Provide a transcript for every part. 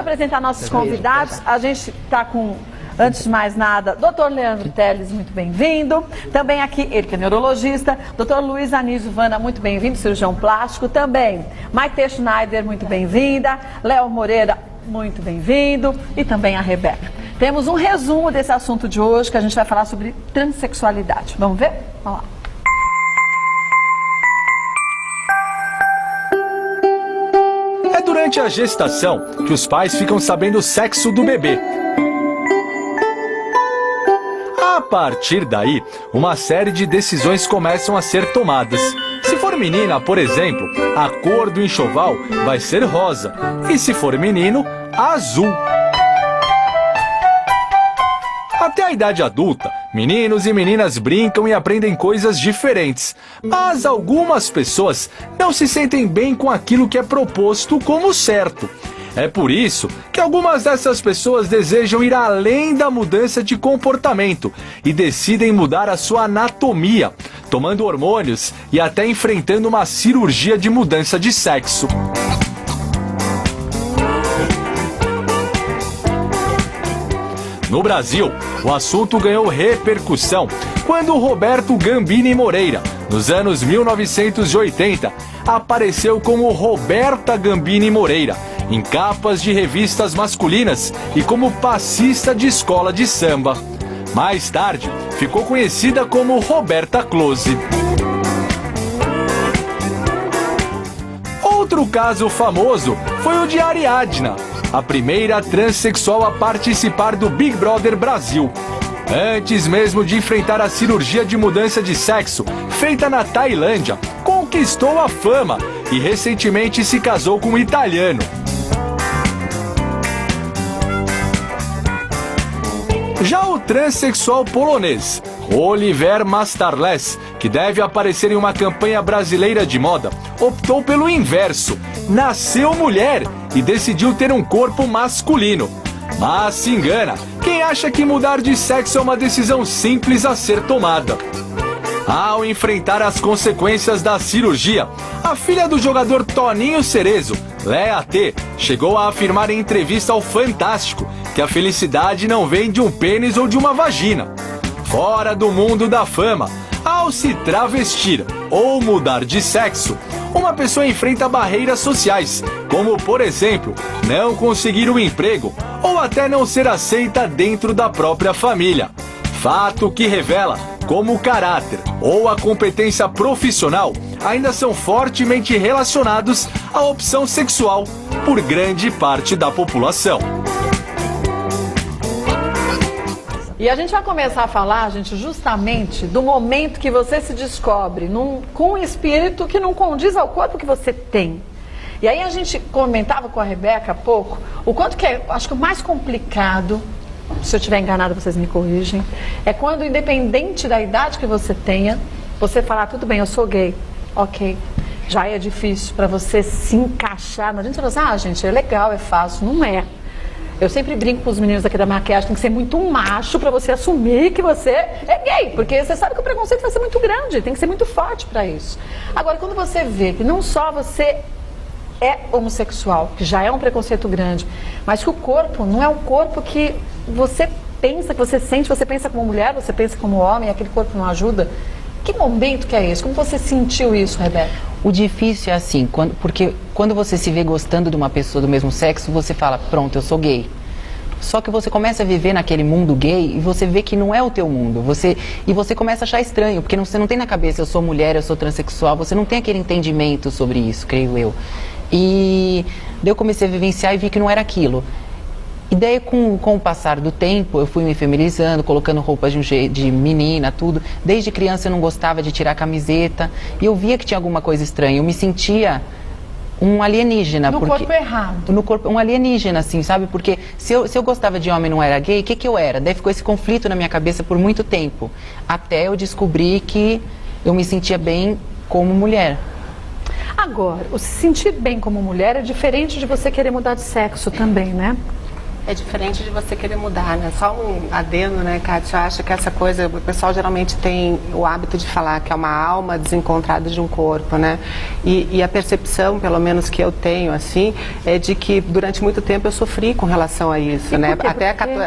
apresentar nossos convidados. A gente está com, antes de mais nada, Dr. Leandro Teles, muito bem-vindo. Também aqui, ele que é neurologista. Dr. Luiz Anísio Vana, muito bem-vindo, cirurgião plástico. Também, Maite Schneider, muito bem-vinda. Léo Moreira, muito bem-vindo. E também a Rebeca. Temos um resumo desse assunto de hoje, que a gente vai falar sobre transexualidade. Vamos ver? Vamos lá. É durante a gestação que os pais ficam sabendo o sexo do bebê. A partir daí, uma série de decisões começam a ser tomadas. Se for menina, por exemplo, a cor do enxoval vai ser rosa. E se for menino, azul. Até a idade adulta, meninos e meninas brincam e aprendem coisas diferentes. Mas algumas pessoas não se sentem bem com aquilo que é proposto como certo. É por isso que algumas dessas pessoas desejam ir além da mudança de comportamento e decidem mudar a sua anatomia, tomando hormônios e até enfrentando uma cirurgia de mudança de sexo. No Brasil, o assunto ganhou repercussão quando Roberto Gambini Moreira, nos anos 1980, apareceu como Roberta Gambini Moreira, em capas de revistas masculinas e como passista de escola de samba. Mais tarde, ficou conhecida como Roberta Close. Outro caso famoso foi o de Ariadna, a primeira transexual a participar do Big Brother Brasil. Antes mesmo de enfrentar a cirurgia de mudança de sexo, feita na Tailândia, conquistou a fama e recentemente se casou com um italiano. Já o transexual polonês, Oliver Mastarles, que deve aparecer em uma campanha brasileira de moda, optou pelo inverso. Nasceu mulher e decidiu ter um corpo masculino. Mas se engana quem acha que mudar de sexo é uma decisão simples a ser tomada. Ao enfrentar as consequências da cirurgia, a filha do jogador Toninho Cerezo, Léa T, chegou a afirmar em entrevista ao Fantástico que a felicidade não vem de um pênis ou de uma vagina. Fora do mundo da fama, ao se travestir ou mudar de sexo, uma pessoa enfrenta barreiras sociais, como, por exemplo, não conseguir um emprego ou até não ser aceita dentro da própria família. Fato que revela como o caráter ou a competência profissional ainda são fortemente relacionados à opção sexual por grande parte da população. E a gente vai começar a falar, gente, justamente do momento que você se descobre com um espírito que não condiz ao corpo que você tem. E aí a gente comentava com a Rebeca há pouco o quanto que é, acho que o mais complicado, se eu estiver enganada vocês me corrigem, é quando, independente da idade que você tenha, você falar, tudo bem, eu sou gay, ok, já é difícil para você se encaixar. Não adianta você falar, gente, é legal, é fácil, não é. Eu sempre brinco com os meninos aqui da maquiagem, tem que ser muito macho para você assumir que você é gay, porque você sabe que o preconceito vai ser muito grande, tem que ser muito forte para isso. Agora, quando você vê que não só você é homossexual, que já é um preconceito grande, mas que o corpo não é um corpo que você pensa, que você sente, você pensa como mulher, você pensa como homem, aquele corpo não ajuda. Que momento que é esse? Como você sentiu isso, Rebeca? O difícil é assim, porque quando você se vê gostando de uma pessoa do mesmo sexo, você fala, pronto, eu sou gay. Só que você começa a viver naquele mundo gay e você vê que não é o teu mundo. E você começa a achar estranho, porque você não tem na cabeça, eu sou mulher, eu sou transexual, você não tem aquele entendimento sobre isso, creio eu. E daí eu comecei a vivenciar e vi que não era aquilo. E daí, com o passar do tempo, eu fui me feminizando, colocando roupas de menina, tudo. Desde criança eu não gostava de tirar a camiseta. E eu via que tinha alguma coisa estranha. Eu me sentia um alienígena. No corpo errado. No corpo, um alienígena, assim, sabe? Porque se eu gostava de homem e não era gay, o que eu era? Daí ficou esse conflito na minha cabeça por muito tempo. Até eu descobrir que eu me sentia bem como mulher. Agora, o se sentir bem como mulher é diferente de você querer mudar de sexo também, né? É diferente de você querer mudar, né? Só um adendo, né, Kátia? Acha que essa coisa, o pessoal geralmente tem o hábito de falar que é uma alma desencontrada de um corpo, né? E a percepção, pelo menos que eu tenho, assim, é de que durante muito tempo eu sofri com relação a isso, né?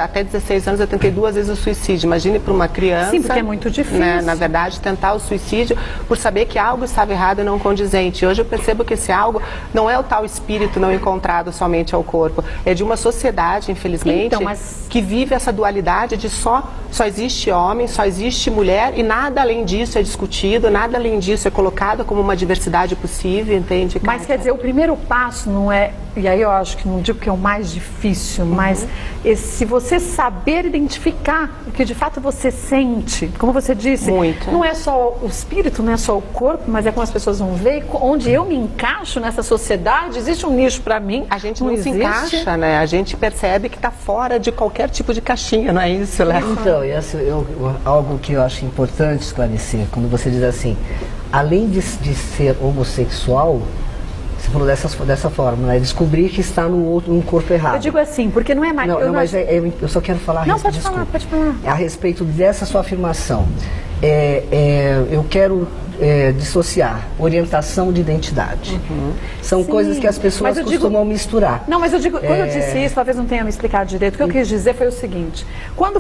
Até 16 anos eu tentei 2 vezes o suicídio. Imagine para uma criança. Sim, porque é muito difícil. Né, na verdade, tentar o suicídio por saber que algo estava errado e não condizente. Hoje eu percebo que esse algo não é o tal espírito não encontrado somente ao corpo, é de uma sociedade, infelizmente, então, que vive essa dualidade de só existe homem, só existe mulher e nada além disso é discutido, nada além disso é colocado como uma diversidade possível, entende? Mas quer dizer, o primeiro passo não é, e aí eu acho que não digo que é o mais difícil, mas se você saber identificar o que de fato você sente, como você disse, não é só o espírito, não é só o corpo, mas é como as pessoas vão ver, onde eu me encaixo nessa sociedade, existe um nicho para mim. A gente não se encaixa, né? A gente percebe que está fora de qualquer tipo de caixinha, não é isso, Léo? Então, algo que eu acho importante esclarecer, quando você diz assim, além de ser homossexual, você falou dessa forma, né? Descobrir que está num corpo errado. Eu digo assim, porque não é mais... Mas eu só quero falar a respeito... Pode falar. A respeito dessa sua afirmação. Eu quero dissociar orientação de identidade. São coisas que as pessoas costumam misturar. Não, mas eu digo, quando eu disse isso, talvez não tenha me explicado direito. O que eu quis dizer foi o seguinte: quando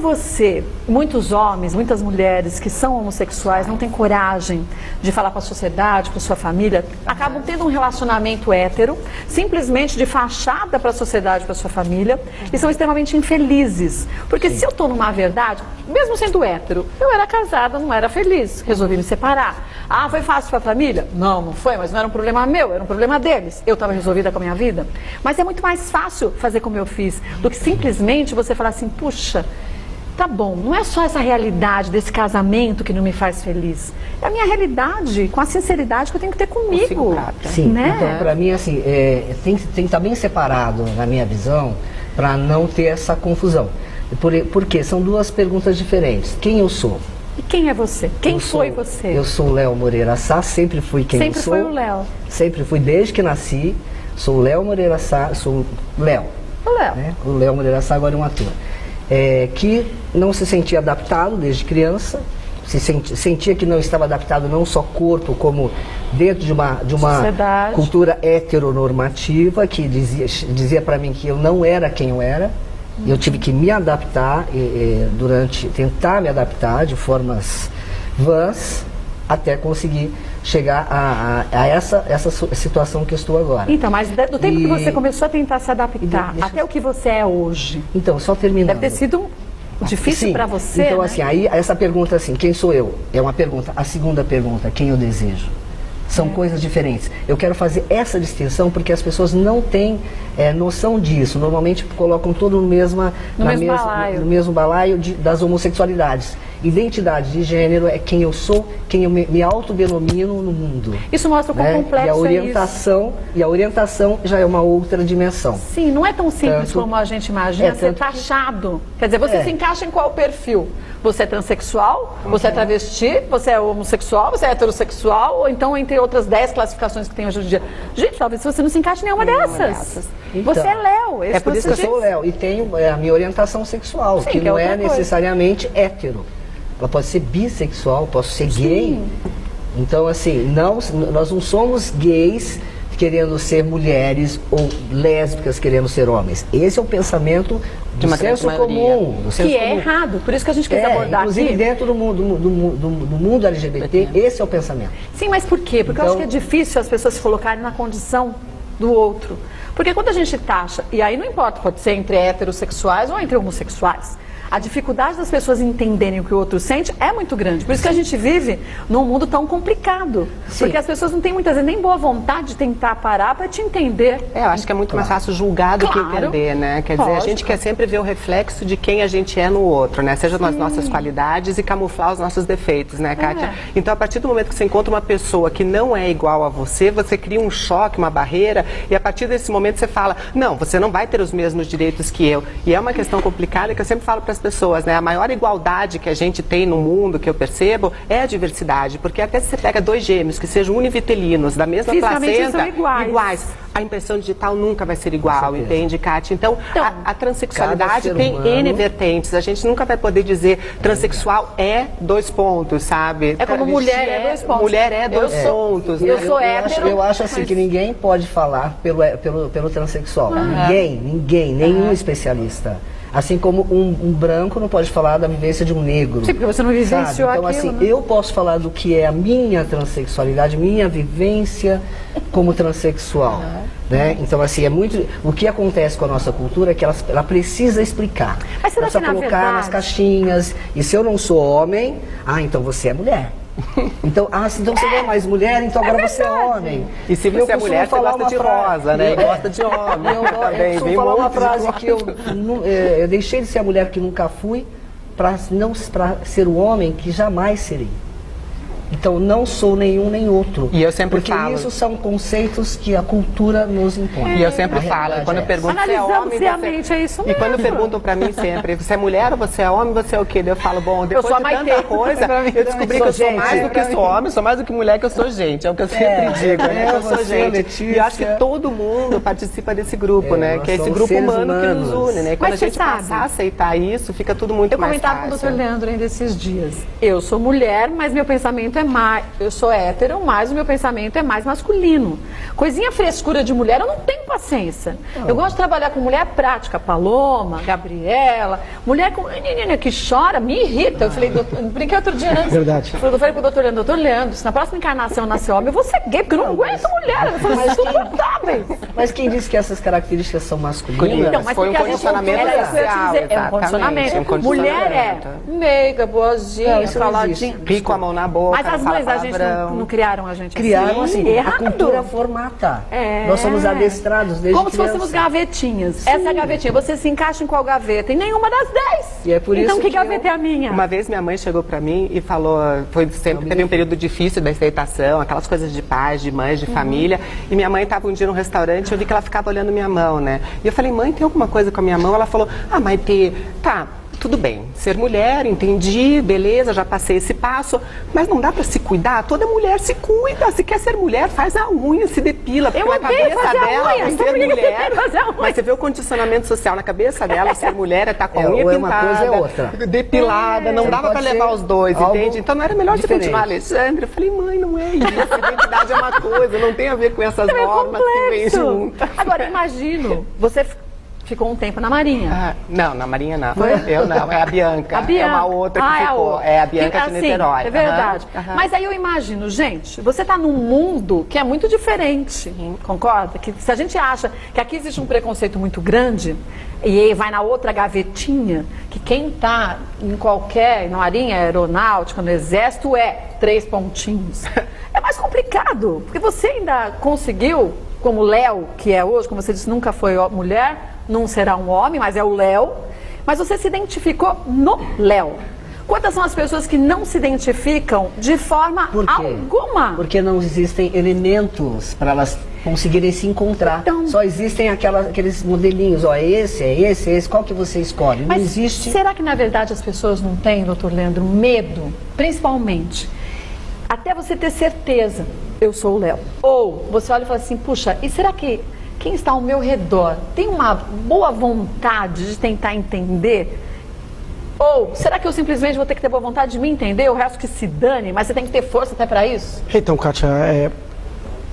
muitos homens, muitas mulheres que são homossexuais não têm coragem de falar com a sociedade, com a sua família, acabam tendo um relacionamento hétero, simplesmente de fachada para a sociedade, para a sua família, e são extremamente infelizes. Porque se eu estou numa verdade, mesmo sendo hétero, eu era casada, não era feliz, resolvi me separar. Ah, foi fácil para a família? Não, não foi, mas não era um problema meu, era um problema deles. Eu estava resolvida com a minha vida. Mas é muito mais fácil fazer como eu fiz, do que simplesmente você falar assim, puxa, tá bom, não é só essa realidade desse casamento que não me faz feliz. É a minha realidade, com a sinceridade que eu tenho que ter comigo. Sim, né? Então, para mim, assim, tem que estar bem separado, na minha visão, para não ter essa confusão. Porque são 2 perguntas diferentes. Quem eu sou? E quem é você? Quem foi você? Eu sou o Léo Moreira Sá, sempre fui quem eu sou. Sempre foi o Léo. Sempre fui, desde que nasci. Sou o Léo Moreira Sá, sou o Léo. O Léo. Né? O Léo Moreira Sá agora é um ator. Que não se sentia adaptado desde criança. Sentia que não estava adaptado não só corpo, como dentro de uma cultura heteronormativa, que dizia para mim que eu não era quem eu era. Eu tive que me adaptar, tentar me adaptar de formas vãs, até conseguir chegar a essa situação que eu estou agora. Então, mas do tempo que você começou a tentar se adaptar, até o que você é hoje... Então, só terminando. Deve ter sido difícil para você, então, né? assim, aí essa pergunta assim, quem sou eu? É uma pergunta. A segunda pergunta, quem eu desejo? São coisas diferentes. Eu quero fazer essa distinção porque as pessoas não têm noção disso. Normalmente colocam tudo no mesmo balaio das homossexualidades. Identidade de gênero é quem eu sou, quem eu me autodenomino no mundo. Isso mostra o quão complexo E a orientação já é uma outra dimensão. Sim, não é tão simples como a gente imagina ser taxado. Quer dizer, você se encaixa em qual perfil? Você é transexual, você é travesti, você é homossexual, você é heterossexual, ou então entre outras 10 classificações que tem hoje em dia. Gente, talvez você não se encaixe em nenhuma dessas. Então, você é Léo. É por isso que eu sou Léo. E tenho a minha orientação sexual, que não é necessariamente hétero. Ela pode ser bissexual, posso ser gay. Então, assim, nós não somos gays querendo ser mulheres ou lésbicas querendo ser homens. Esse é o pensamento do senso comum. Que é errado, por isso que a gente quer abordar inclusive aqui. Dentro do mundo LGBT, esse é o pensamento. Sim, mas por quê? Porque eu acho que é difícil as pessoas se colocarem na condição do outro. Porque quando a gente taxa, e aí não importa, pode ser entre heterossexuais ou entre homossexuais, a dificuldade das pessoas entenderem o que o outro sente é muito grande. Por isso que a gente vive num mundo tão complicado. Porque as pessoas não têm muitas vezes nem boa vontade de tentar parar para te entender. Eu acho que é muito mais fácil julgar do que entender, né? Quer dizer, a gente quer sempre ver o reflexo de quem a gente é no outro, né? Seja nas nossas qualidades e camuflar os nossos defeitos, né, Kátia? Então, a partir do momento que você encontra uma pessoa que não é igual a você cria um choque, uma barreira, e a partir desse momento você fala, não, você não vai ter os mesmos direitos que eu. E é uma questão complicada que eu sempre falo para as pessoas, né? A maior igualdade que a gente tem no mundo, que eu percebo, é a diversidade, porque até se você pega 2 gêmeos gêmeos, que sejam univitelinos, da mesma placenta, iguais. A impressão digital nunca vai ser igual, entende, Kátia? Então, a transexualidade tem N vertentes. A gente nunca vai poder dizer transexual é 2 pontos, sabe? É como mulher é 2 pontos. Mulher é 2 pontos. Eu sou hétero. Eu acho assim que ninguém pode falar pelo transexual. Ninguém, nenhum especialista. Assim como um branco não pode falar da vivência de um negro. Sim, porque você não vivenciou Então, aquilo, assim, né? eu posso falar do que é a minha transexualidade, minha vivência como transexual. Né? Então, assim, é muito... O que acontece com a nossa cultura é que ela precisa explicar. Mas será que, na colocar verdade... nas caixinhas. E se eu não sou homem, então você é mulher. Então, então você não é mais mulher, então agora você é homem. E se você é mulher, você gosta de rosa, né? Gosta de homem. Eu costumo falar uma frase que eu deixei de ser a mulher que nunca fui para ser o homem que jamais serei. Então, não sou nenhum nem outro. E eu sempre porque falo. Isso são conceitos que a cultura nos impõe. E eu sempre falo, quando eu pergunto se é homem, você... é isso mesmo. E quando perguntam pra mim sempre, você é mulher ou você é homem, você é o quê? Eu falo, bom, depois de tanta coisa, eu descobri que eu sou mais do que sou homem, sou mais do que mulher, que eu sou gente. É o que eu sempre digo, né? Que eu sou gente. Letícia. E eu acho que todo mundo participa desse grupo, né? Que é esse grupo humano que nos une, né? Quando a gente passar a aceitar isso, fica tudo muito mais fácil. Eu comentava com o Dr. Leandro ainda esses dias. Eu sou mulher, mas meu pensamento é mais... Eu sou hétero, mas o meu pensamento é mais masculino. Coisinha frescura de mulher, eu não tenho paciência. Eu gosto de trabalhar com mulher prática, Paloma, Gabriela, mulher que chora, me irrita. Eu falei, brinquei outro dia antes. Verdade. Eu falei pro Dr. Leandro, se na próxima encarnação eu nascer homem, eu vou ser gay, porque eu não aguento mulher. Eu falei, insuportáveis. Mas quem disse que essas características são masculinas? Então, mas foi um condicionamento social. É um condicionamento. Mulher é meiga, boazinha, faladinha. Rico a mão na boca, mas as mães da gente não criaram a gente criaram assim, errado. A cultura formata. Nós somos adestrados desde como criança. Se fôssemos gavetinhas. Sim. Essa é a gavetinha, você se encaixa em qual gaveta? Em nenhuma das 10. E é por então isso que gaveta é a minha? Uma vez minha mãe chegou pra mim e falou, teve um período difícil da aceitação, aquelas coisas de pais, de mães, de família, e minha mãe estava um dia num restaurante e eu vi que ela ficava olhando minha mão, né? E eu falei, mãe, tem alguma coisa com a minha mão? Ela falou, Maite, tá, tudo bem, ser mulher, entendi, beleza, já passei esse passo, mas não dá pra se cuidar? Toda mulher se cuida, se quer ser mulher, faz a unha, se depila, porque na cabeça dela ser mulher, mas você vê o condicionamento social na cabeça dela, ser mulher é estar com a unha pintada, uma coisa é outra. Depilada, não dava pra levar os dois, entende? Então não era melhor você continuar, Alexandre? Eu falei, mãe, não é isso, identidade é uma coisa, não tem a ver com essas normas que vêm juntas. Agora, imagino, você ficou um tempo na Marinha. Não, na Marinha não. Eu não, é a Bianca. A Bianca. É uma outra que ficou. É a Bianca de Niterói. É verdade. Mas aí eu imagino, gente, você está num mundo que é muito diferente, concorda? Que se a gente acha que aqui existe um preconceito muito grande, e aí vai na outra gavetinha, que quem está em qualquer, na Marinha, aeronáutica, no Exército, é 3 pontinhos. É mais complicado, porque você ainda conseguiu, como Léo, que é hoje, como você disse, nunca foi mulher, não será um homem, mas é o Léo. Mas você se identificou no Léo. Quantas são as pessoas que não se identificam de forma alguma? Porque não existem elementos para elas conseguirem se encontrar. Então, só existem aqueles modelinhos, esse, qual que você escolhe? Não existe. Será que na verdade as pessoas não têm, doutor Leandro, medo, principalmente, até você ter certeza, eu sou o Léo. Ou você olha e fala assim, puxa, e será que quem está ao meu redor tem uma boa vontade de tentar entender? Ou será que eu simplesmente vou ter que ter boa vontade de me entender, o resto que se dane, mas você tem que ter força até para isso? Então, Kátia,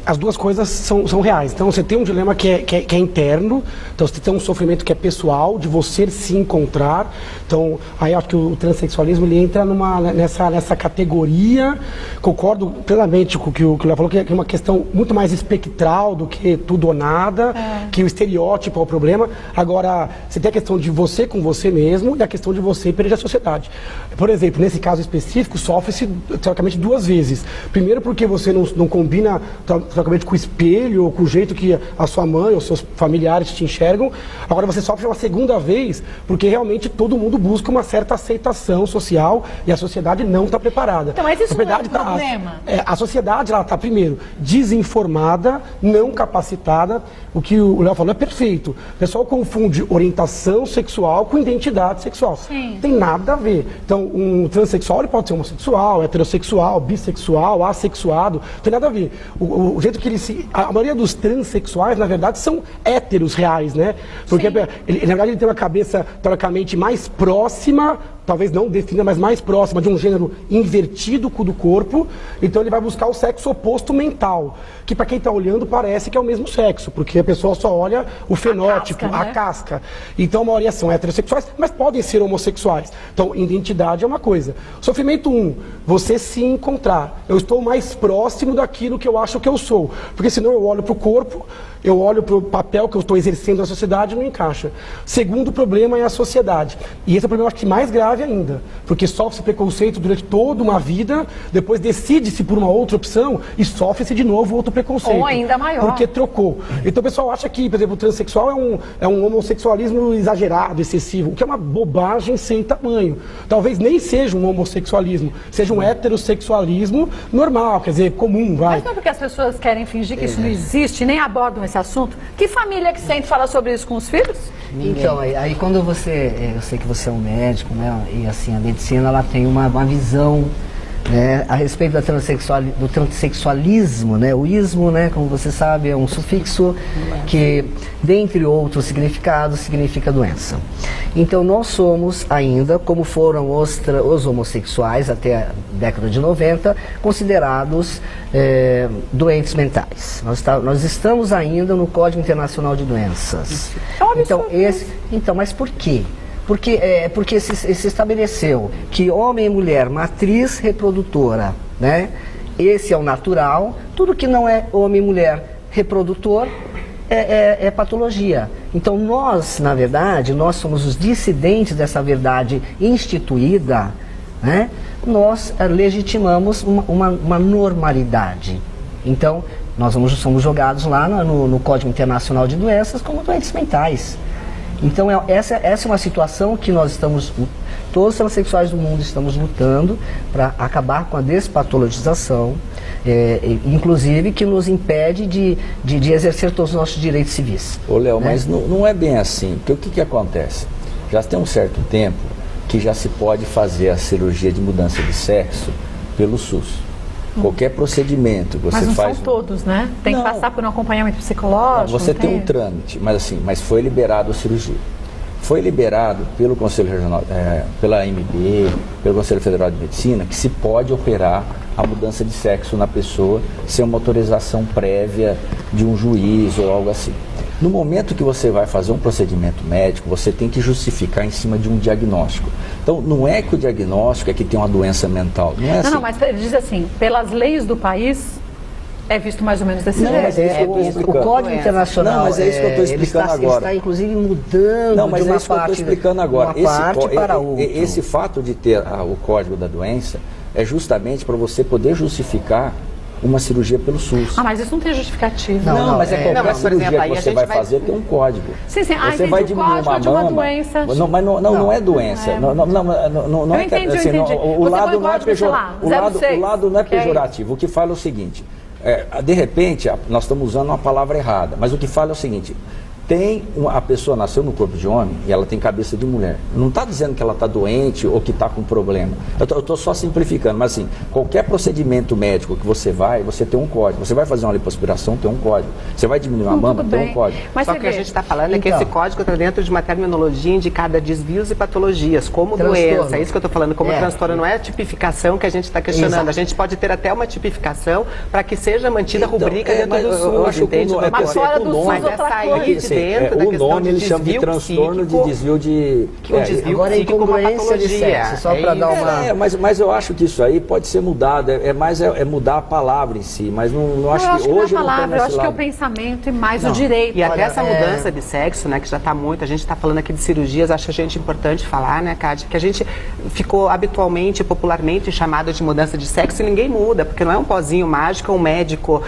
as duas coisas são reais. Então, você tem um dilema que é interno, então você tem um sofrimento que é pessoal, de você se encontrar. Então, aí eu acho que o transexualismo ele entra nessa categoria. Concordo plenamente com o que o Léo falou, que é uma questão muito mais espectral do que tudo ou nada, que o estereótipo é o problema. Agora, você tem a questão de você com você mesmo e a questão de você perante a sociedade. Por exemplo, nesse caso específico, sofre-se, teoricamente, 2 vezes. Primeiro, porque você não combina trocamente com o espelho, ou com o jeito que a sua mãe ou seus familiares te enxergam. Agora você sofre uma segunda vez, porque realmente todo mundo busca uma certa aceitação social e a sociedade não está preparada. Então, mas isso não é um problema? A sociedade, ela está, primeiro, desinformada, não capacitada. O que o Léo falou é perfeito. O pessoal confunde orientação sexual com identidade sexual. Sim. Tem nada a ver. Então, um transexual ele pode ser homossexual, heterossexual, bissexual, assexuado. Não tem nada a ver. O jeito que a maioria dos transexuais, na verdade, são héteros reais, né? Porque, na verdade, ele tem uma cabeça, teoricamente, mais próxima, talvez não defina, mas mais próxima de um gênero invertido do corpo. Então ele vai buscar o sexo oposto mental, que para quem está olhando parece que é o mesmo sexo, porque a pessoa só olha o fenótipo, a casca. Então a maioria são heterossexuais, mas podem ser homossexuais. Então identidade é uma coisa. Sofrimento 1, você se encontrar. Eu estou mais próximo daquilo que eu acho que eu sou, porque senão eu olho para o corpo, eu olho para o papel que eu estou exercendo na sociedade e não encaixa. Segundo problema é a sociedade. E esse é o problema, acho que mais grave ainda, porque sofre-se preconceito durante toda uma vida, depois decide-se por uma outra opção e sofre-se de novo outro preconceito. Ou ainda maior. Porque trocou. Então o pessoal acha que, por exemplo, o transexual é um homossexualismo exagerado, excessivo, o que é uma bobagem sem tamanho. Talvez nem seja um homossexualismo, seja um heterossexualismo normal, quer dizer, comum, vai. Mas não é porque as pessoas querem fingir que isso não existe, nem abordam esse assunto? Que família que sente falar sobre isso com os filhos? Então, aí quando você, eu sei que você é um médico, né, e assim, a medicina ela tem uma visão, né, a respeito do transexualismo, né, o ismo, né, como você sabe, é um sufixo que, dentre outros significados, significa doença. Então nós somos ainda, como foram os homossexuais até a década de 90, considerados doentes mentais. Nós estamos ainda no Código Internacional de Doenças. Então, mas por quê? Porque se estabeleceu que homem e mulher, matriz reprodutora, né? Esse é o natural, tudo que não é homem e mulher reprodutor é patologia. Então nós, na verdade, nós somos os dissidentes dessa verdade instituída, né? Nós legitimamos uma normalidade. Então nós somos jogados lá no Código Internacional de Doenças como doentes mentais. Então essa é uma situação que todos os transexuais do mundo estamos lutando para acabar com a despatologização, inclusive que nos impede de exercer todos os nossos direitos civis. Ô Léo, né? Mas não é bem assim, porque o que acontece? Já tem um certo tempo que já se pode fazer a cirurgia de mudança de sexo pelo SUS. Qualquer procedimento que você faz... Mas não são todos, né? Tem que passar por um acompanhamento psicológico. Você tem um trâmite, mas foi liberado a cirurgia. Foi liberado pelo Conselho Regional, pela AMB, pelo Conselho Federal de Medicina, que se pode operar a mudança de sexo na pessoa sem uma autorização prévia de um juiz ou algo assim. No momento que você vai fazer um procedimento médico, você tem que justificar em cima de um diagnóstico. Então, não é que o diagnóstico é que tem uma doença mental. Não é assim. Não, mas ele diz assim, pelas leis do país, é visto mais ou menos desse jeito. Mas o Código Internacional, não, mas é isso que eu estou explicando agora. Está, inclusive, mudando não, mas de uma é isso que eu estou explicando agora. Esse fato de ter o código da doença é justamente para você poder justificar uma cirurgia pelo SUS. Mas isso não tem justificativa. Não, mas qualquer cirurgia que você vai fazer tem um código. Sim. Você vai diminuir uma mama. Doença. Não é doença. Não é entendi. O lado não é pejorativo. O que fala é o seguinte, de repente, nós estamos usando uma palavra errada, mas o que fala é o seguinte, a pessoa nasceu no corpo de homem e ela tem cabeça de mulher. Não está dizendo que ela está doente ou que está com problema. Eu estou só simplificando, mas assim, qualquer procedimento médico que você tem um código. Você vai fazer uma lipoaspiração, tem um código. Você vai diminuir uma mama, tem um código. Mas só que a gente está falando é que esse código está dentro de uma terminologia indicada desvios e patologias, como doença. É isso que eu estou falando, como transtorno. Não é a tipificação que a gente está questionando. Exato. A gente pode ter até uma tipificação para que seja mantida a rubrica dentro do SUS. Mas fora do SUS, outra coisa. assim, dentro da o questão nome de ele chama de desvio transtorno psíquico, de desvio de... que o desvio agora é psíquico é uma incongruência de patologia. sexo, só para dar uma... mas eu acho que isso aí pode ser mudado, é mudar a palavra em si, mas não acho que hoje não é a não tem palavra, eu nesse acho que é o lado. pensamento e mais o direito. E até Olha, essa mudança de sexo, né, que já está muito, a gente está falando aqui de cirurgias, acho a gente importante falar, né, Kátia, que a gente ficou habitualmente, popularmente chamado de mudança de sexo e ninguém muda, porque não é um pozinho mágico, um médico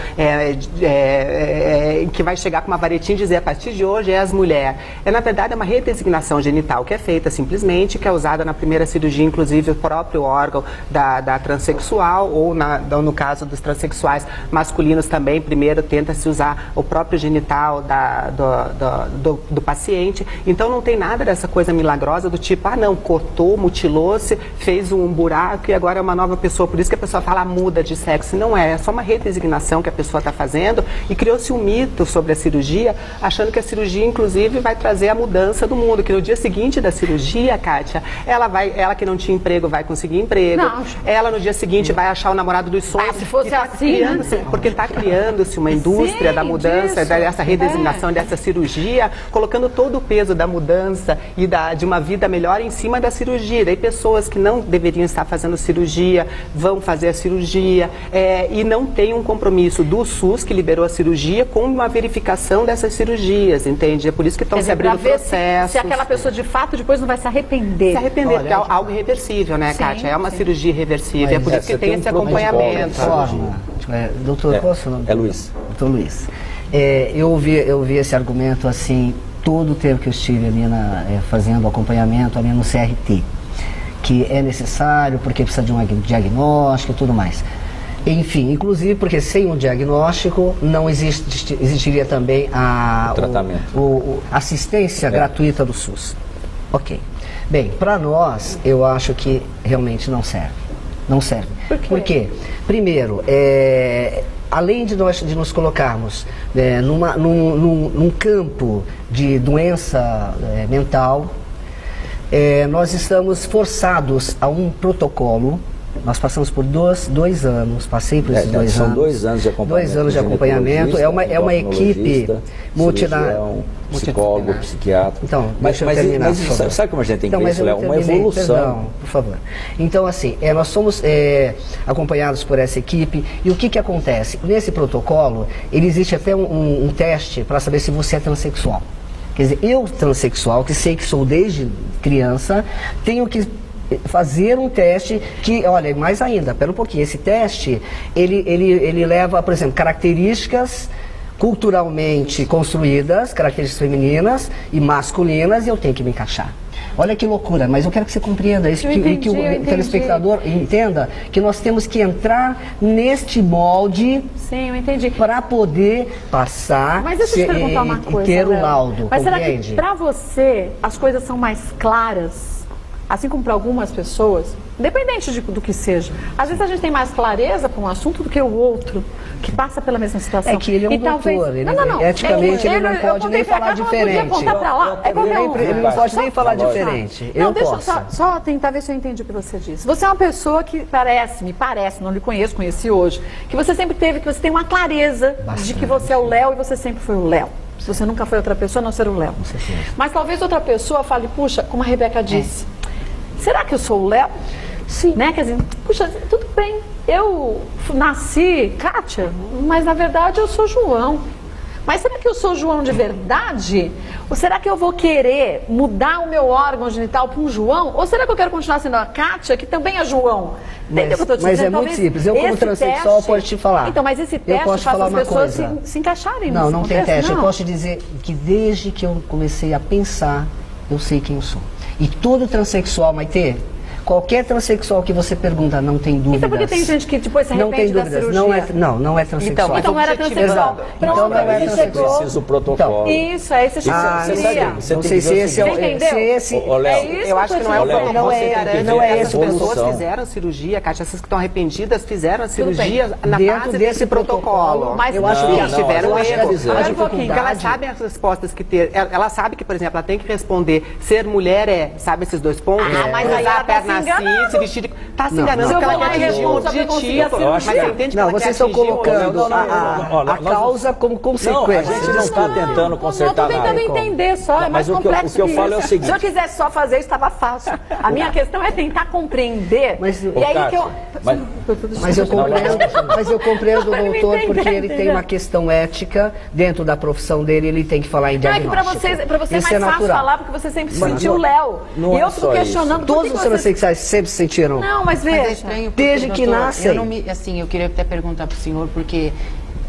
que vai chegar com uma varetinha e dizer, a partir de hoje é as mulheres. Na verdade, é uma redesignação genital que é feita simplesmente, que é usada na primeira cirurgia, inclusive o próprio órgão da transexual, ou no caso dos transexuais masculinos também, primeiro tenta-se usar o próprio genital do paciente. Então não tem nada dessa coisa milagrosa do tipo, não, cortou, mutilou-se, fez um buraco e agora é uma nova pessoa. Por isso que a pessoa fala muda de sexo. Não é só uma redesignação que a pessoa está fazendo, e criou-se um mito sobre a cirurgia, achando que a cirurgia, inclusive, vai trazer a mudança do mundo, que no dia seguinte da cirurgia, Kátia, ela que não tinha emprego vai conseguir emprego, ela no dia seguinte vai achar o namorado dos sonhos. Se fosse assim, porque está criando-se uma indústria da mudança, dessa redesignação, dessa cirurgia, colocando todo o peso da mudança e de uma vida melhor em cima da cirurgia. Daí pessoas que não deveriam estar fazendo cirurgia vão fazer a cirurgia e não tem um compromisso do SUS, que liberou a cirurgia, com uma verificação dessas cirurgias, entende? É por isso que estão se abrindo processos. Se aquela pessoa de fato depois não vai se arrepender. Se arrepender, porque é algo irreversível, né, Kátia? É uma cirurgia irreversível, é por isso que tem esse acompanhamento. Doutor, posso? É Luiz. Doutor Luiz, eu ouvi esse argumento assim, todo o tempo que eu estive ali fazendo acompanhamento ali no CRT, que é necessário porque precisa de um diagnóstico e tudo mais. Enfim, inclusive porque sem um diagnóstico não existiria também a assistência gratuita do SUS. Ok. Bem, para nós, eu acho que realmente não serve. Não serve. Por quê? Primeiro, além de nos colocarmos num campo de doença mental, nós estamos forçados a um protocolo. Nós passamos por dois anos, passei por esses 2 anos. São 2 anos de acompanhamento. 2 anos de acompanhamento. É uma equipe multidisciplinar. Psicólogo, psiquiatra. Então, deixa eu terminar, por favor. Sabe como a gente tem que ver isso, Léo? Uma evolução. Perdão, por favor. Então, assim, nós somos acompanhados por essa equipe, e o que acontece? Nesse protocolo, ele existe até um teste para saber se você é transexual. Quer dizer, eu, transexual, que sei que sou desde criança, tenho que fazer um teste que, olha, mais ainda, pera um pouquinho, esse teste, ele leva, por exemplo, características culturalmente construídas, características femininas e masculinas, e eu tenho que me encaixar. Olha que loucura, mas eu quero que você compreenda isso, que o telespectador entenda que nós temos que entrar neste molde. Sim, eu entendi. Para poder passar e ter o laudo, mas compreende? será que para você as coisas são mais claras? Assim como para algumas pessoas, independente do que seja. Às vezes a gente tem mais clareza para um assunto do que o outro, que passa pela mesma situação. É que ele é um doutor, eticamente ele não pode nem falar diferente. Ele não pode nem falar diferente. Não, deixa eu só tentar ver se eu entendi o que você disse. Você é uma pessoa que me parece, não lhe conheci hoje, que você sempre teve, que você tem uma clareza de que você é o Léo e você sempre foi o Léo. Se você nunca foi outra pessoa, não ser o Léo. Mas talvez outra pessoa fale, puxa, como a Rebeca disse, será que eu sou o Léo? Sim. Né? Quer dizer, puxa, tudo bem, eu nasci Kátia, mas na verdade eu sou João. Mas será que eu sou João de verdade? Ou será que eu vou querer mudar o meu órgão genital para um João? Ou será que eu quero continuar sendo a Kátia, que também é João? Mas é muito simples. Eu, como transexual, posso te falar. Então, mas esse teste faz as pessoas se encaixarem nisso. Não tem teste. Eu posso te dizer que desde que eu comecei a pensar, eu sei quem eu sou. E todo transexual, Maitê, qualquer transexual que você pergunta, não tem dúvidas. Então, porque tem gente que depois se arrepende da cirurgia. Não é transexual. Então era transexual. Então não é transexual. Precisa o protocolo. Isso, é esse não sei se esse é esse. Eu acho que não é o protocolo. Não é esse. As pessoas fizeram cirurgia, Kátia, essas que estão arrependidas fizeram a cirurgia na base desse protocolo. Mas eu acho que tiveram erro. Porque elas sabem as respostas que ter. Ela sabe que, por exemplo, ela tem que responder ser mulher sabe esses 2 pontos? Mas aí a perna assim, se vestir de... Tá se enganando, porque ela quer atingir um objetivo. Eu acho que Mas entende que Não, ela vocês quer estão atingir um colocando objetivo. a causa como consequência. Não, a gente não está tentando consertar nada. Eu estou tentando entender só, é mais complexo que eu falo é o seguinte. Se eu quisesse só fazer isso, estava fácil. A minha questão é tentar compreender. Mas, e aí que eu... Mas eu compreendo o doutor, porque ele tem uma questão ética dentro da profissão dele, ele tem que falar em Não, é diagnóstico. que para você é mais fácil falar, porque você sempre sentiu o Léo. E eu fico questionando... Todos os transexuais sempre se sentiram. Não, mas Mas é veja... estranho porque, Desde que doutor, nascem. Eu queria até perguntar para o senhor, porque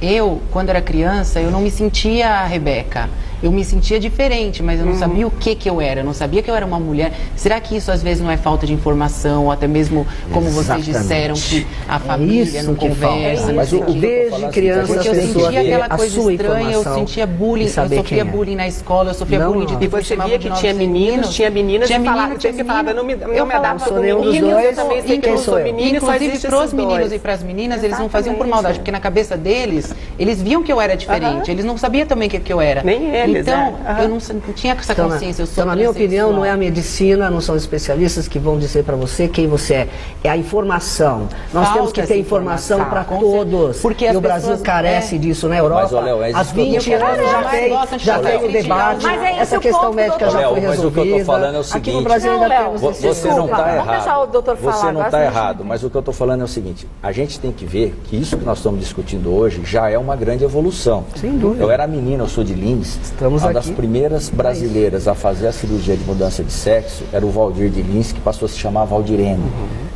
eu, quando era criança, eu não me sentia a Rebeca. Eu me sentia diferente, mas eu não sabia o que eu era. Eu não sabia que eu era uma mulher. Será que isso às vezes não é falta de informação, ou até mesmo, como vocês disseram, que a família não conversa? Mas desde criança porque eu sentia aquela coisa estranha, eu sentia bullying, eu sofria bullying na escola, eu sofria bullying de E você via que tinha meninos, tinha meninas, você falava, não me adapto com meninos, eu também sei que eu sou menino, inclusive para os meninos e para as meninas, eles não faziam por maldade, porque na cabeça deles, eles viam que eu era diferente, eles não sabiam também o que eu era. Nem eles. Então, eu não tinha essa consciência. Então, na minha opinião, não é a medicina, não são especialistas que vão dizer para você quem você é. É a informação. Nós temos que ter informação para todos. Porque e o Brasil carece disso na Europa. Mas, Léo, há 20 anos já tem o debate. Essa questão médica já foi resolvida. Mas o que eu estou falando é o seguinte. Aqui no Brasil ainda temos esse você não está errado. Vamos deixar o doutor falar. Você não está errado, mas o que eu estou falando é o seguinte. A gente tem que ver que isso que nós estamos discutindo hoje já é uma grande evolução. Sem dúvida. Eu era menino, eu sou de Lins. Estamos uma aqui. das primeiras brasileiras a fazer a cirurgia de mudança de sexo era o Valdir de Lins, que passou a se chamar Valdirene.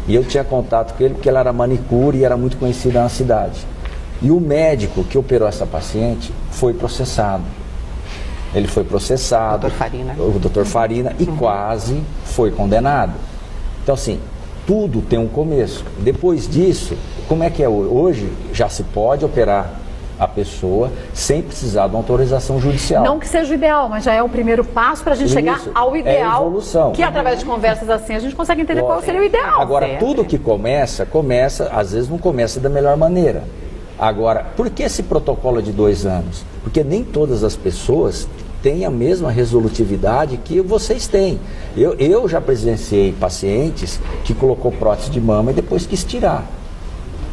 E eu tinha contato com ele porque ela era manicure e era muito conhecida na cidade. E o médico que operou essa paciente foi processado. Ele foi processado, o Dr. Farina, e quase foi condenado. Então, assim, tudo tem um começo. Depois disso, como é que é hoje? Hoje já se pode operar a pessoa sem precisar de uma autorização judicial. Não que seja o ideal, mas já é o primeiro passo para a gente chegar ao ideal. É evolução. Que através de conversas assim a gente consegue entender qual seria o ideal. Agora, tudo que começa, às vezes não começa da melhor maneira. Agora, por que esse protocolo de 2 anos? Porque nem todas as pessoas têm a mesma resolutividade que vocês têm. Eu já presenciei pacientes que colocou prótese de mama e depois quis tirar.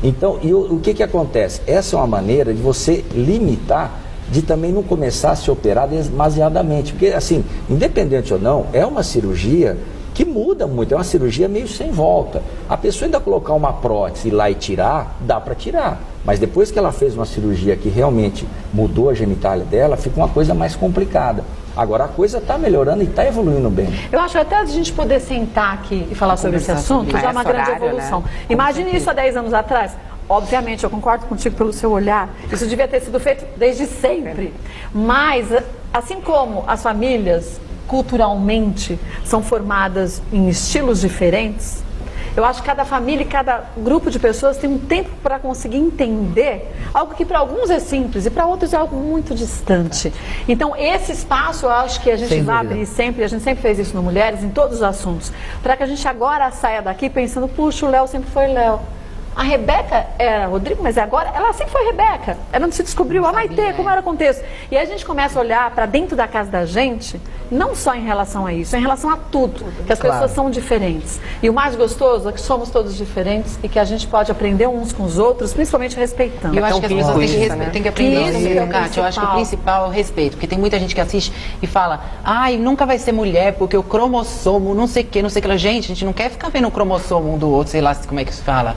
Então, o que acontece? Essa é uma maneira de você limitar, de também não começar a se operar demasiadamente. Porque, assim, independente ou não, é uma cirurgia que muda muito, é uma cirurgia meio sem volta. A pessoa ainda colocar uma prótese lá e tirar, dá para tirar. Mas depois que ela fez uma cirurgia que realmente mudou a genitália dela, fica uma coisa mais complicada. Agora, a coisa está melhorando e está evoluindo bem. Eu acho até a gente poder sentar aqui e falar sobre esse assunto já é uma grande evolução. Né? Imagine isso há 10 anos atrás. Obviamente, eu concordo contigo pelo seu olhar. Isso devia ter sido feito desde sempre. Mas, assim como as famílias, culturalmente, são formadas em estilos diferentes, eu acho que cada família e cada grupo de pessoas tem um tempo para conseguir entender algo que para alguns é simples e para outros é algo muito distante. Então, esse espaço eu acho que a gente vai abrir sempre, a gente sempre fez isso no Mulheres, em todos os assuntos, para que a gente agora saia daqui pensando, puxa, o Léo sempre foi Léo. A Rebeca era Rodrigo, mas agora ela sempre foi Rebeca. Ela não se descobriu, a Maitê, como era o contexto. E aí a gente começa a olhar para dentro da casa da gente, não só em relação a isso, em relação a tudo, que as pessoas são diferentes. E o mais gostoso é que somos todos diferentes e que a gente pode aprender uns com os outros, principalmente respeitando. Eu acho que as pessoas têm que aprender isso, Kátia. Eu acho que o principal é o respeito, porque tem muita gente que assiste e fala, ai, nunca vai ser mulher, porque o cromossomo, não sei o que. Gente, a gente não quer ficar vendo o cromossomo um do outro, sei lá como é que se fala.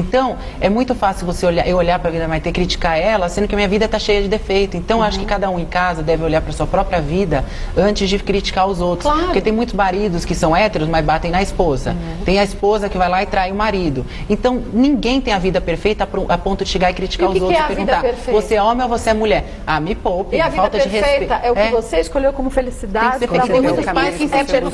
Então, é muito fácil você olhar para a vida da Maitê e criticar ela, sendo que a minha vida está cheia de defeito. Então, acho que cada um em casa deve olhar para a sua própria vida antes de criticar os outros. Claro. Porque tem muitos maridos que são héteros, mas batem na esposa. Tem a esposa que vai lá e trai o marido. Então, ninguém tem a vida perfeita a ponto de chegar e criticar os outros e perguntar, você é homem ou você é mulher? Ah, me poupe, e a vida falta de respeito. É o que você escolheu como felicidade. Tem muitos pais que incentivam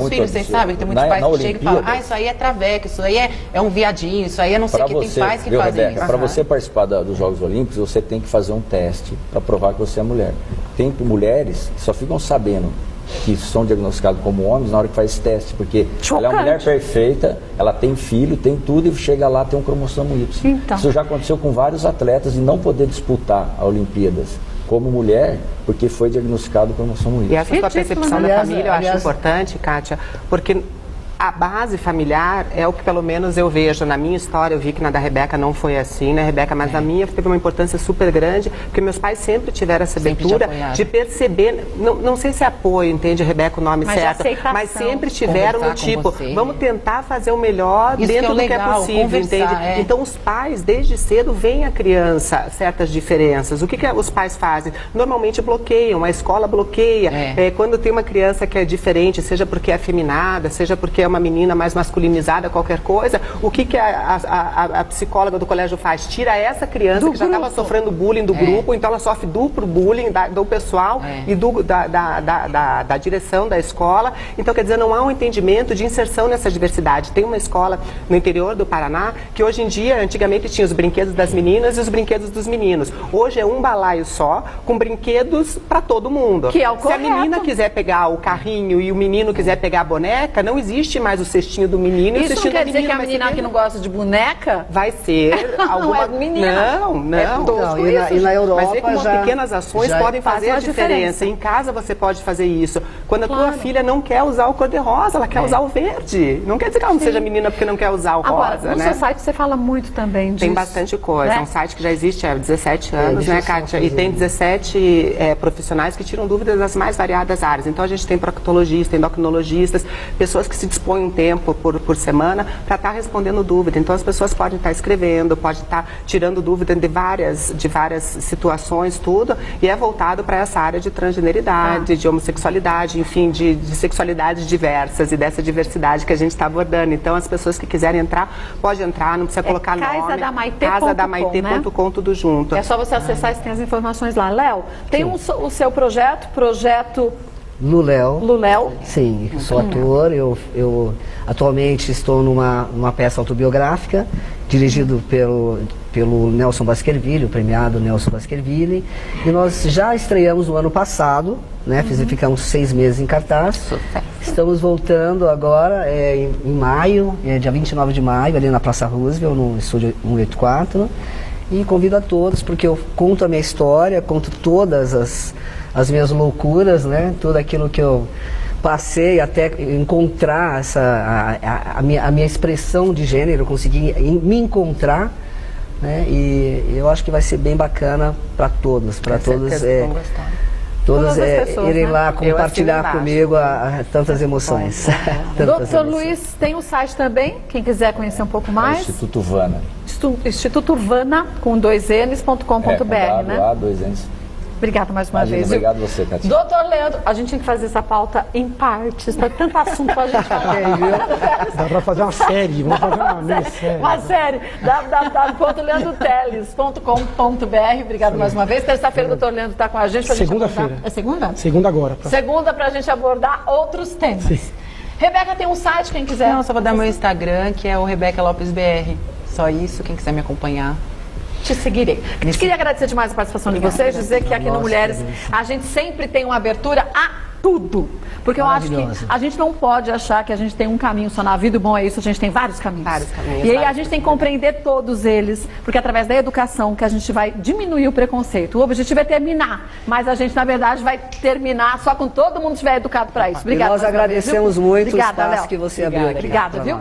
os filhos, vocês sabem? Tem muitos pais que chegam e falam, isso aí é traveco, isso aí é um viadinho, isso aí é não sei o que, tem pais que fazem isso. Para você participar dos Jogos Olímpicos, você tem que fazer um teste para provar que você é mulher. Tem mulheres que só ficam sabendo que são diagnosticados como homens na hora que faz esse teste, porque ela é uma mulher perfeita, ela tem filho, tem tudo, e chega lá tem um cromossomo Y. Então. Isso já aconteceu com vários atletas e não poder disputar a Olimpíadas como mulher, porque foi diagnosticado cromossomo Y. E essa sua percepção da família eu acho importante, Kátia, porque A base familiar é o que pelo menos eu vejo. Na minha história, eu vi que na da Rebeca não foi assim, né, Rebeca? Mas na minha teve uma importância super grande, porque meus pais sempre tiveram essa abertura de perceber, não sei se é apoio, entende, Rebeca, o nome certo, mas sempre tiveram no tipo, vamos tentar fazer o melhor dentro do que é possível, entende? Então os pais, desde cedo, veem a criança certas diferenças. O que os pais fazem? Normalmente bloqueiam, a escola bloqueia. Quando tem uma criança que é diferente, seja porque é afeminada, seja porque é uma menina mais masculinizada, qualquer coisa, o que a psicóloga do colégio faz? Tira essa criança que já estava sofrendo bullying do grupo, então ela sofre duplo bullying do pessoal e da direção da escola. Então, quer dizer, não há um entendimento de inserção nessa diversidade. Tem uma escola no interior do Paraná que hoje em dia, antigamente tinha os brinquedos das meninas e os brinquedos dos meninos. Hoje é um balaio só, com brinquedos para todo mundo. Que é o correto. Se a menina quiser pegar o carrinho e o menino quiser pegar a boneca, não existe mais o cestinho do menino e o cestinho da menina. Isso não quer dizer que a menina que não gosta de boneca vai ser alguma... Não é menina. Não. E na Europa mas com pequenas ações podem fazer a diferença. Em casa você pode fazer isso. Quando a tua filha não quer usar o cor-de-rosa, ela quer usar o verde. Não quer dizer que ela não seja menina porque não quer usar o rosa, no seu site você fala muito também disso. Tem bastante coisa. É um site que já existe há 17 anos, né, Kátia? E tem 17 profissionais que tiram dúvidas das mais variadas áreas. Então a gente tem proctologistas, endocrinologistas, pessoas que se dispõem um tempo por semana para estar respondendo dúvida. Então as pessoas podem estar escrevendo, podem estar tirando dúvida de várias situações, tudo, e é voltado para essa área de transgeneridade, de homossexualidade, enfim, de sexualidades diversas e dessa diversidade que a gente está abordando. Então as pessoas que quiserem entrar, pode entrar, não precisa colocar nome. Casadamaitê.com, né? Tudo junto. É só você acessar e tem as informações lá. Léo, tem o seu projeto Luléu. Sim, sou ator. Eu atualmente estou numa peça autobiográfica, dirigido pelo Nelson Baskerville, o premiado Nelson Baskerville. E nós já estreamos no ano passado, né? Ficamos 6 meses em cartaz. Estamos voltando agora em maio, dia 29 de maio, ali na Praça Roosevelt, no estúdio 184. E convido a todos, porque eu conto a minha história, conto todas as minhas loucuras, né? Tudo aquilo que eu passei até encontrar a minha expressão de gênero, conseguir me encontrar, né? E eu acho que vai ser bem bacana para todos, todas irem lá compartilhar comigo tantas emoções. Doutor Luiz, tem o site também, quem quiser conhecer um pouco mais. Instituto Vana. Instituto Vana, com 2Ns.com.br, né? 2 Ns. Obrigada mais uma vez. Obrigado a você, Cátia. Doutor Leandro, a gente tem que fazer essa pauta em partes, para tanto assunto pra gente falar. Dá para fazer uma série, vamos fazer uma série. Uma série, www.leandroteles.com.br. Obrigado mais uma vez. Terça-feira o doutor Leandro está com a gente. Segunda-feira. É segunda? Segunda agora. Segunda para a gente abordar outros temas. Sim. Rebeca tem um site, quem quiser. Não, só vou dar meu Instagram, que é o Rebeca Lopes BR. Só isso, quem quiser me acompanhar. Te seguirei. Queria agradecer demais a participação de vocês, dizer que aqui no Mulheres a gente sempre tem uma abertura a tudo. Porque eu acho que a gente não pode achar que a gente tem um caminho só na vida, e bom é isso, a gente tem vários caminhos. E aí a gente tem que compreender todos eles, porque através da educação que a gente vai diminuir o preconceito. O objetivo é terminar, mas a gente na verdade vai terminar só quando todo mundo estiver educado para isso. Obrigada. E nós agradecemos muito o espaço que você abriu aqui. Obrigada, viu?